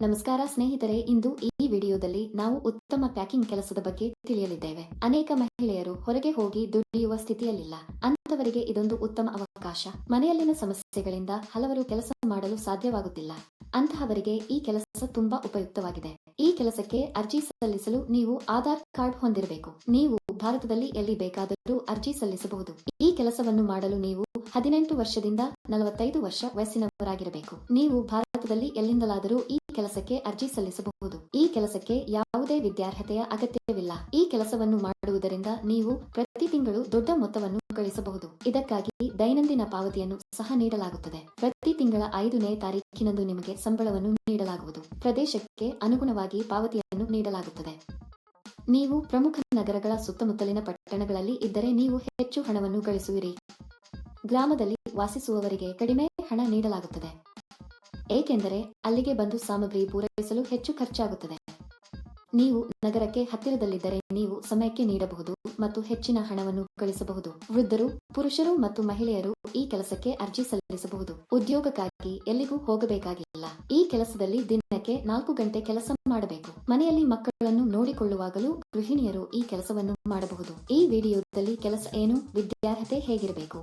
ನಮಸ್ಕಾರ ಸ್ನೇಹಿತರೆ, ಇಂದು ಈ ವಿಡಿಯೋದಲ್ಲಿ ನಾವು ಉತ್ತಮ ಪ್ಯಾಕಿಂಗ್ ಕೆಲಸದ ಬಗ್ಗೆ ತಿಳಿಯಲಿದ್ದೇವೆ. ಅನೇಕ ಮಹಿಳೆಯರು ಹೊರಗೆ ಹೋಗಿ ದುಡಿಯುವ ಸ್ಥಿತಿಯಲ್ಲಿಲ್ಲ. ಅಂತವರಿಗೆ ಇದೊಂದು ಉತ್ತಮ ಅವಕಾಶ. ಮನೆಯಲ್ಲಿನ ಸಮಸ್ಯೆಗಳಿಂದ ಹಲವರು ಕೆಲಸ ಮಾಡಲು ಸಾಧ್ಯವಾಗುತ್ತಿಲ್ಲ. ಅಂತಹವರಿಗೆ ಈ ಕೆಲಸ ತುಂಬಾ ಉಪಯುಕ್ತವಾಗಿದೆ. ಈ ಕೆಲಸಕ್ಕೆ ಅರ್ಜಿ ಸಲ್ಲಿಸಲು ನೀವು ಆಧಾರ್ ಕಾರ್ಡ್ ಹೊಂದಿರಬೇಕು. ನೀವು ಭಾರತದಲ್ಲಿ ಎಲ್ಲಿ ಬೇಕಾದರೂ ಅರ್ಜಿ ಸಲ್ಲಿಸಬಹುದು. ಈ ಕೆಲಸವನ್ನು ಮಾಡಲು ನೀವು 18 ವರ್ಷದಿಂದ 45 ವರ್ಷ ವಯಸ್ಸಿನವರಾಗಿರಬೇಕು. ನೀವು ಭಾರತದಲ್ಲಿ ಎಲ್ಲಿಂದಲಾದರೂ ಈ ಕೆಲಸಕ್ಕೆ ಅರ್ಜಿ ಸಲ್ಲಿಸಬಹುದು. ಈ ಕೆಲಸಕ್ಕೆ ಯಾವುದೇ ವಿದ್ಯಾರ್ಹತೆಯ ಅಗತ್ಯವಿಲ್ಲ. ಈ ಕೆಲಸವನ್ನು ಮಾಡುವುದರಿಂದ ನೀವು ಪ್ರತಿ ತಿಂಗಳು ದೊಡ್ಡ ಮೊತ್ತವನ್ನು ಗಳಿಸಬಹುದು. ಇದಕ್ಕಾಗಿ ದೈನಂದಿನ ಪಾವತಿಯನ್ನು ಸಹ ನೀಡಲಾಗುತ್ತದೆ. ಪ್ರತಿ ತಿಂಗಳ 5ನೇ ತಾರೀಖಿನಂದು ನಿಮಗೆ ಸಂಬಳವನ್ನು ನೀಡಲಾಗುವುದು. ಪ್ರದೇಶಕ್ಕೆ ಅನುಗುಣವಾಗಿ ಪಾವತಿಯನ್ನು ನೀಡಲಾಗುತ್ತದೆ. ನೀವು ಪ್ರಮುಖ ನಗರಗಳ ಸುತ್ತಮುತ್ತಲಿನ ಪಟ್ಟಣಗಳಲ್ಲಿ ಇದ್ದರೆ ನೀವು ಹೆಚ್ಚು ಹಣವನ್ನು ಗಳಿಸುವಿರಿ. ಗ್ರಾಮದಲ್ಲಿ ವಾಸಿಸುವವರಿಗೆ ಕಡಿಮೆ ಹಣ ನೀಡಲಾಗುತ್ತದೆ, ಏಕೆಂದರೆ ಅಲ್ಲಿಗೆ ಬಂದು ಸಾಮಗ್ರಿ ಪೂರೈಸಲು ಹೆಚ್ಚು ಖರ್ಚಾಗುತ್ತದೆ. ನೀವು ನಗರಕ್ಕೆ ಹತ್ತಿರದಲ್ಲಿದ್ದರೆ ನೀವು ಸಮಯಕ್ಕೆ ನೀಡಬಹುದು ಮತ್ತು ಹೆಚ್ಚಿನ ಹಣವನ್ನು ಗಳಿಸಬಹುದು. ವೃದ್ಧರು, ಪುರುಷರು ಮತ್ತು ಮಹಿಳೆಯರು ಈ ಕೆಲಸಕ್ಕೆ ಅರ್ಜಿ ಸಲ್ಲಿಸಬಹುದು. ಉದ್ಯೋಗಕ್ಕಾಗಿ ಎಲ್ಲಿಗೂ ಹೋಗಬೇಕಾಗಿಲ್ಲ. ಈ ಕೆಲಸದಲ್ಲಿ ದಿನಕ್ಕೆ 4 ಗಂಟೆ ಕೆಲಸ ಮಾಡಬೇಕು. ಮನೆಯಲ್ಲಿ ಮಕ್ಕಳನ್ನು ನೋಡಿಕೊಳ್ಳುವಾಗಲೂ ಗೃಹಿಣಿಯರು ಈ ಕೆಲಸವನ್ನು ಮಾಡಬಹುದು. ಈ ವಿಡಿಯೋದಲ್ಲಿ ಕೆಲಸ ಏನು, ವಿದ್ಯಾರ್ಹತೆ ಹೇಗಿರಬೇಕು,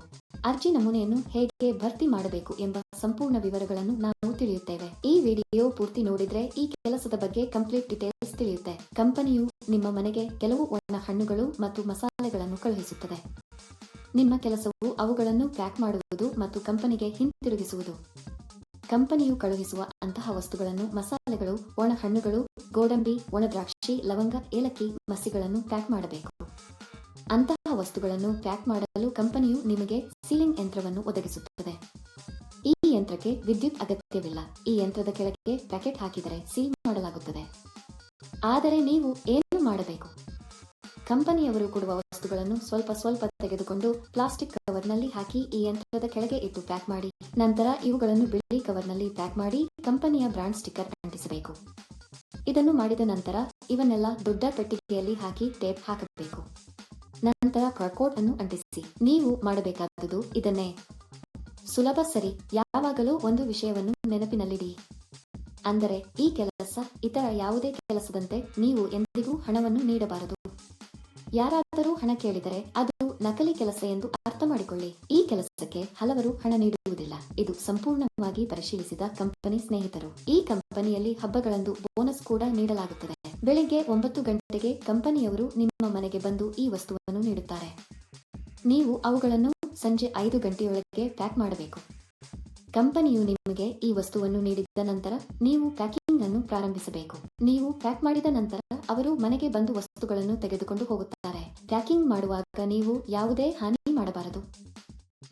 ಅರ್ಜಿ ನಮೂನೆಯನ್ನು ಹೇಗೆ ಭರ್ತಿ ಮಾಡಬೇಕು ಎಂಬ ಸಂಪೂರ್ಣ ವಿವರಗಳನ್ನು ನಾವು ತಿಳಿಯುತ್ತೇವೆ. ಈ ವಿಡಿಯೋ ಪೂರ್ತಿ ನೋಡಿದ್ರೆ ಈ ಕೆಲಸದ ಬಗ್ಗೆ ಕಂಪ್ಲೀಟ್ ಡೀಟೇಲ್ಸ್ ತಿಳಿಯುತ್ತೆ. ಕಂಪನಿಯು ನಿಮ್ಮ ಮನೆಗೆ ಕೆಲವು ಒಣ ಹಣ್ಣುಗಳು ಮತ್ತು ಮಸಾಲೆಗಳನ್ನು ಕಳುಹಿಸುತ್ತದೆ. ನಿಮ್ಮ ಕೆಲಸವು ಅವುಗಳನ್ನು ಪ್ಯಾಕ್ ಮಾಡುವುದು ಮತ್ತು ಕಂಪನಿಗೆ ಹಿಂತಿರುಗಿಸುವುದು. ಕಂಪನಿಯು ಕಳುಹಿಸುವ ಅಂತಹ ವಸ್ತುಗಳನ್ನು, ಮಸಾಲೆಗಳು, ಒಣ ಹಣ್ಣುಗಳು, ಗೋಡಂಬಿ, ಒಣ ದ್ರಾಕ್ಷಿ, ಲವಂಗ, ಏಲಕ್ಕಿ, ಮಸಿಗಳನ್ನು ಪ್ಯಾಕ್ ಮಾಡಬೇಕು. ಅಂತಹ ವಸ್ತುಗಳನ್ನು ಪ್ಯಾಕ್ ಮಾಡಲು ಕಂಪನಿಯು ನಿಮಗೆ ಸೀಲಿಂಗ್ ಯಂತ್ರವನ್ನು ಒದಗಿಸುತ್ತದೆ. ಈ ಯಂತ್ರಕ್ಕೆ ವಿದ್ಯುತ್ ಅಗತ್ಯವಿಲ್ಲ. ಈ ಯಂತ್ರದ ಕೆಳಗೆ ಪ್ಯಾಕೆಟ್ ಹಾಕಿದರೆ ಸೀಲ್ ಮಾಡಲಾಗುತ್ತದೆ. ಆದರೆ ನೀವು ಏನು ಮಾಡಬೇಕು? ಕಂಪನಿಯವರು ಕೊಡುವ ವಸ್ತುಗಳನ್ನು ಸ್ವಲ್ಪ ತೆಗೆದುಕೊಂಡು ಪ್ಲಾಸ್ಟಿಕ್ ಕವರ್ನಲ್ಲಿ ಹಾಕಿ ಈ ಯಂತ್ರದ ಕೆಳಗೆ ಇಟ್ಟು ಪ್ಯಾಕ್ ಮಾಡಿ. ನಂತರ ಇವುಗಳನ್ನು ಬಿಳಿ ಕವರ್ನಲ್ಲಿ ಪ್ಯಾಕ್ ಮಾಡಿ ಕಂಪನಿಯ ಬ್ರಾಂಡ್ ಸ್ಟಿಕ್ಕರ್ ಅಂಟಿಸಬೇಕು. ಇದನ್ನು ಮಾಡಿದ ನಂತರ ಇವನ್ನೆಲ್ಲ ದೊಡ್ಡ ಪೆಟ್ಟಿಗೆಯಲ್ಲಿ ಹಾಕಿ ಟೇಪ್ ಹಾಕಬೇಕು. ನಂತರ ಬಾರ್ಕೋಡ್ ಅನ್ನು ಅಂಟಿಸಿ. ನೀವು ಮಾಡಬೇಕಾದುದು ಇದನ್ನೇ. ಸುಲಭ, ಸರಿ? ಯಾವಾಗಲೂ ಒಂದು ವಿಷಯವನ್ನು ನೆನಪಿನಲ್ಲಿಡಿ. ಅಂದರೆ ಈ ಕೆಲಸ ಇತರ ಯಾವುದೇ ಕೆಲಸದಂತೆ ನೀವು ಎಂದಿಗೂ ಹಣವನ್ನು ನೀಡಬಾರದು. ಯಾರಾದರೂ ಹಣ ಕೇಳಿದರೆ ಅದು ನಕಲಿ ಕೆಲಸ ಎಂದು ಅರ್ಥ ಮಾಡಿಕೊಳ್ಳಿ. ಈ ಕೆಲಸಕ್ಕೆ ಹಲವರು ಹಣ ನೀಡುವುದಿಲ್ಲ. ಇದು ಸಂಪೂರ್ಣವಾಗಿ ಪರಿಶೀಲಿಸಿದ ಕಂಪನಿ ಸ್ನೇಹಿತರು. ಈ ಕಂಪನಿಯಲ್ಲಿ ಹಬ್ಬಗಳಂದು ಬೋನಸ್ ಕೂಡ ನೀಡಲಾಗುತ್ತದೆ. ಬೆಳಿಗ್ಗೆ 9 ಗಂಟೆಗೆ ಕಂಪನಿಯವರು ನಿಮ್ಮ ಮನೆಗೆ ಬಂದು ಈ ವಸ್ತುವನ್ನು ನೀಡುತ್ತಾರೆ. ನೀವು ಅವುಗಳನ್ನು ಸಂಜೆ 5 ಗಂಟೆಯೊಳಗೆ ಪ್ಯಾಕ್ ಮಾಡಬೇಕು. ಕಂಪನಿಯು ನಿಮಗೆ ಈ ವಸ್ತುವನ್ನು ನೀಡಿದ ನಂತರ ನೀವು ಪ್ಯಾಕಿಂಗ್ ಅನ್ನು ಪ್ರಾರಂಭಿಸಬೇಕು. ನೀವು ಪ್ಯಾಕ್ ಮಾಡಿದ ನಂತರ ಅವರು ಮನೆಗೆ ಬಂದು ವಸ್ತುಗಳನ್ನು ತೆಗೆದುಕೊಂಡು ಹೋಗುತ್ತಾರೆ. ಪ್ಯಾಕಿಂಗ್ ಮಾಡುವಾಗ ನೀವು ಯಾವುದೇ ಹಾನಿ ಮಾಡಬಾರದು.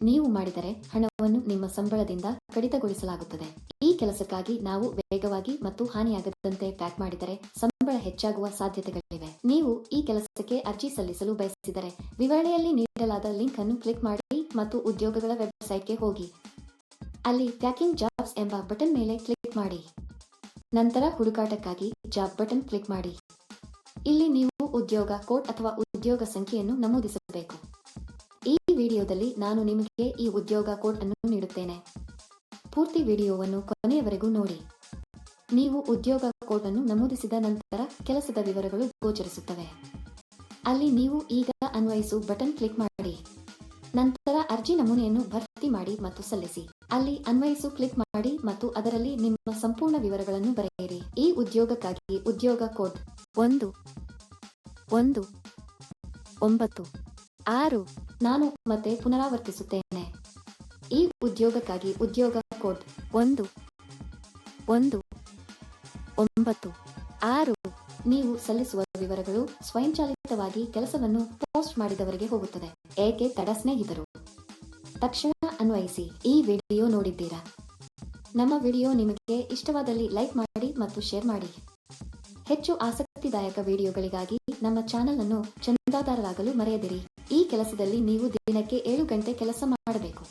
ನೀವು ಮಾಡಿದರೆ ಹಣವನ್ನು ನಿಮ್ಮ ಸಂಬಳದಿಂದ ಕಡಿತಗೊಳಿಸಲಾಗುತ್ತದೆ. ಈ ಕೆಲಸಕ್ಕಾಗಿ ನಾವು ವೇಗವಾಗಿ ಮತ್ತು ಹಾನಿಯಾಗದಂತೆ ಪ್ಯಾಕ್ ಮಾಡಿದರೆ ಸಂಬಳ ಹೆಚ್ಚಾಗುವ ಸಾಧ್ಯತೆಗಳಿವೆ. ನೀವು ಈ ಕೆಲಸಕ್ಕೆ ಅರ್ಜಿ ಸಲ್ಲಿಸಲು ಬಯಸಿದರೆ ವಿವರಣೆಯಲ್ಲಿ ನೀಡಲಾದ ಲಿಂಕ್ ಅನ್ನು ಕ್ಲಿಕ್ ಮಾಡಿ ಮತ್ತು ಉದ್ಯೋಗಗಳ ವೆಬ್ಸೈಟ್ಗೆ ಹೋಗಿ. ಅಲ್ಲಿ ಪ್ಯಾಕಿಂಗ್ ಜಾಬ್ಸ್ ಎಂಬ ಬಟನ್ ಮೇಲೆ ಕ್ಲಿಕ್ ಮಾಡಿ. ನಂತರ ಹುಡುಕಾಟಕ್ಕಾಗಿ ಜಾಬ್ ಬಟನ್ ಕ್ಲಿಕ್ ಮಾಡಿ. ಇಲ್ಲಿ ನೀವು ಉದ್ಯೋಗ ಕೋಡ್ ಅಥವಾ ಉದ್ಯೋಗ ಸಂಖ್ಯೆಯನ್ನು ನಮೂದಿಸಬೇಕು. ಈ ವಿಡಿಯೋದಲ್ಲಿ ನಾನು ನಿಮಗೆ ಈ ಉದ್ಯೋಗ ಕೋಡ್ ಅನ್ನು ನೀಡುತ್ತೇನೆ. ಪೂರ್ತಿ ವಿಡಿಯೋವನ್ನು ಕೊನೆಯವರೆಗೂ ನೋಡಿ. ನೀವು ಉದ್ಯೋಗ ಕೋಡ್ ಅನ್ನು ನಮೂದಿಸಿದ ನಂತರ ಕೆಲಸದ ವಿವರಗಳು ಗೋಚರಿಸುತ್ತವೆ. ಅಲ್ಲಿ ನೀವು ಈಗ ಅನ್ವಯಿಸು ಬಟನ್ ಕ್ಲಿಕ್ ಮಾಡಿ. ನಂತರ ಅರ್ಜಿ ನಮೂನೆಯನ್ನು ಭರ್ತಿ ಮಾಡಿ ಮತ್ತು ಸಲ್ಲಿಸಿ. ಅಲ್ಲಿ ಅನ್ವಯಿಸು ಕ್ಲಿಕ್ ಮಾಡಿ ಮತ್ತು ಅದರಲ್ಲಿ ನಿಮ್ಮ ಸಂಪೂರ್ಣ ವಿವರಗಳನ್ನು ಬರೆಯಿರಿ. ಈ ಉದ್ಯೋಗಕ್ಕಾಗಿ ಉದ್ಯೋಗ ಕೋಡ್ 1196. ನಾನು ಮತ್ತೆ ಪುನರಾವರ್ತಿಸುತ್ತೇನೆ. ಈ ಉದ್ಯೋಗಕ್ಕಾಗಿ ಉದ್ಯೋಗ ಕೋಡ್ 1196. ನೀವು ಸಲ್ಲಿಸುವ ವಿವರಗಳು ಸ್ವಯಂಚಾಲಿತವಾಗಿ ಕೆಲಸವನ್ನು ಪೋಸ್ಟ್ ಮಾಡಿದವರಿಗೆ ಹೋಗುತ್ತದೆ. ಏಕೆ ತಡ ಸ್ನೇಹಿತರು? ತಕ್ಷಣ ಅನ್ವಯಿಸಿ. ಈ ವಿಡಿಯೋ ನೋಡಿದ್ದೀರಾ? ನಮ್ಮ ವಿಡಿಯೋ ನಿಮಗೆ ಇಷ್ಟವಾದಲ್ಲಿ ಲೈಕ್ ಮಾಡಿ ಮತ್ತು ಶೇರ್ ಮಾಡಿ. ಹೆಚ್ಚು ಆಸಕ್ತಿದಾಯಕ ವಿಡಿಯೋಗಳಿಗಾಗಿ ನಮ್ಮ ಚಾನೆಲ್ ಅನ್ನು ಚಂದಾದಾರರಾಗಲು ಮರೆಯದಿರಿ. ಈ ಕೆಲಸದಲ್ಲಿ ನೀವು ದಿನಕ್ಕೆ 7 ಗಂಟೆ ಕೆಲಸ ಮಾಡಬೇಕು.